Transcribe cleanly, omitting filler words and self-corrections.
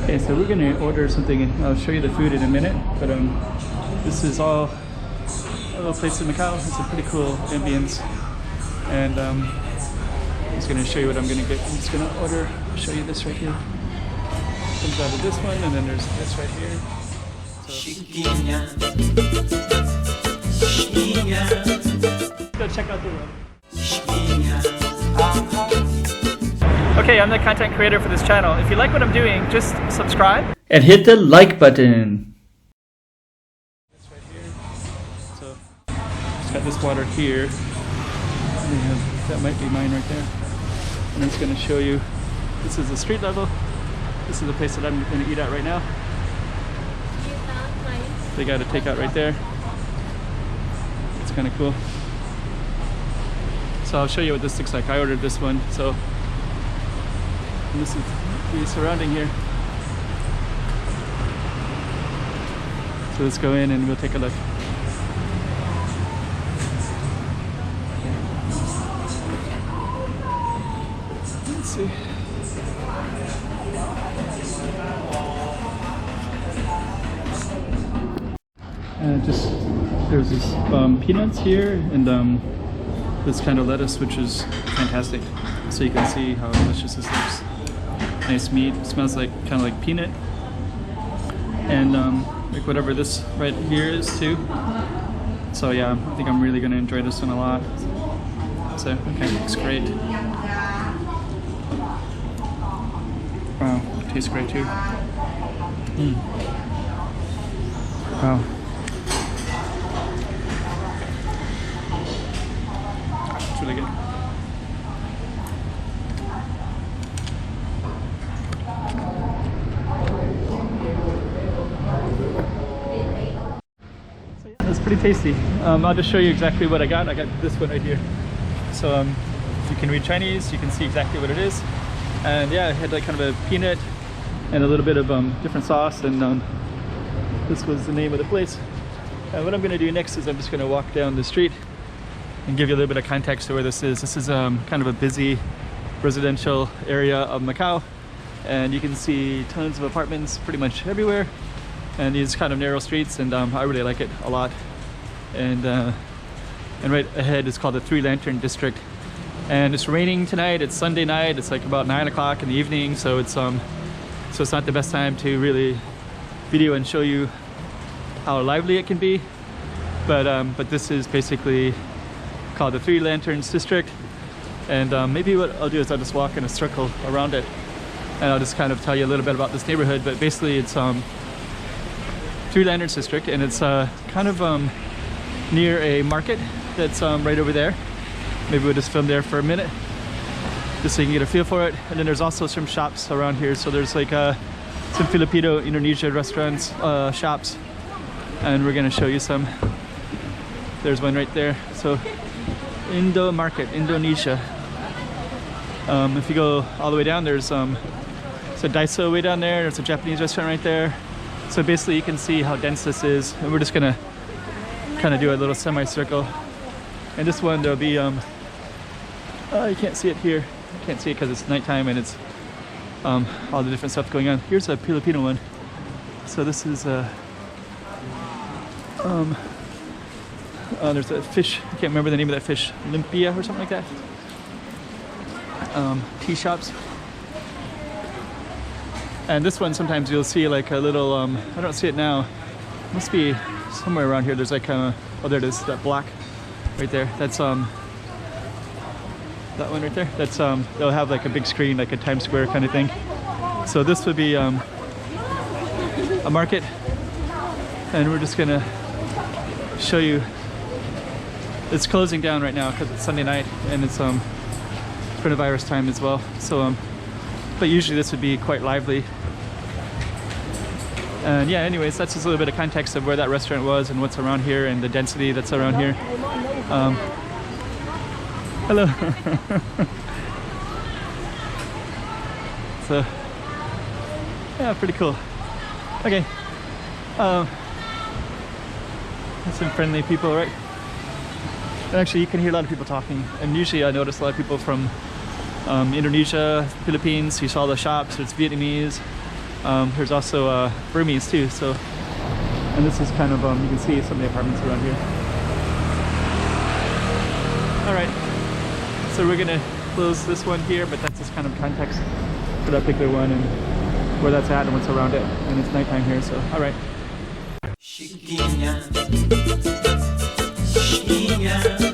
Okay, so we're gonna order something and I'll show you the food in a minute, but this is all a little place in Macau. It's a pretty cool ambience, and I'm just gonna show you what I'm gonna get. I'm just gonna order, show you this right here. Comes out of this one, and then there's this right here. So, go check out the room. Okay, I'm the content creator for this channel. If you like what I'm doing, just subscribe and hit the like button. This right here. So, just got this water here. That might be mine right there. And I'm just going to show you. This is the street level. This is the place that I'm going to eat at right now. They got a takeout right there. It's kind of cool. So I'll show you what this looks like. I ordered this one. So. And this is the surrounding here. So let's go in and we'll take a look. Let's see. Just there's this peanuts here and this kind of lettuce, which is fantastic. So you can see how delicious this looks. Nice meat. It smells like kind of like peanut, and like whatever this right here is too. So yeah, I think I'm really gonna enjoy this one a lot. So okay, looks great. Wow, tastes great too. Wow. It's really good. It's pretty tasty. I'll just show you exactly what I got. I got this one right here. So if you can read Chinese, you can see exactly what it is. And yeah, it had like kind of a peanut and a little bit of different sauce, and this was the name of the place. And what I'm going to do next is I'm just going to walk down the street and give you a little bit of context to where this is. This is kind of a busy residential area of Macau, and you can see tons of apartments pretty much everywhere. And these kind of narrow streets, and I really like it a lot. And right ahead is called the Three Lantern District. And it's raining tonight. It's Sunday night. It's like about 9 o'clock in the evening, so it's not the best time to really video and show you how lively it can be. But this is basically called the Three Lanterns District. And maybe what I'll do is I'll just walk in a circle around it, and I'll just kind of tell you a little bit about this neighborhood. But basically, it's Three Lanterns District, and it's kind of near a market that's right over there. Maybe we'll just film there for a minute just so you can get a feel for it. And then there's also some shops around here. So there's like some Filipino, Indonesia restaurants, shops, and we're gonna show you some. There's one right there. So Indo Market, Indonesia. If you go all the way down, there's a Daiso way down there. There's a Japanese restaurant right there. So basically you can see how dense this is, and we're just gonna kind of do a little semicircle. And this one there'll be you can't see it here. You can't see it because it's nighttime and it's all the different stuff going on. Here's a Filipino one. So this is there's a fish, I can't remember the name of that fish, Lumpia or something like that. Tea shops. And this one, sometimes you'll see like a little, I don't see it now. It must be somewhere around here. There's like oh, there it is, that black right there. That's that one right there. That's they'll have like a big screen, like a Times Square kind of thing. So this would be a market, and we're just gonna show you. It's closing down right now because it's Sunday night and it's coronavirus time as well. So but usually this would be quite lively. And yeah, anyways, that's just a little bit of context of where that restaurant was and what's around here and the density that's around here. Hello. So yeah, pretty cool. Okay. That's some friendly people, right? And actually you can hear a lot of people talking, and usually I notice a lot of people from Indonesia, Philippines. You saw the shops, it's Vietnamese, There's also Burmese too. So, and this is kind of you can see some of the apartments around here. All right, so we're gonna close this one here, but that's just kind of context for that particular one and where that's at and what's around it. And it's nighttime here, so all right. Chiquinha, chiquinha.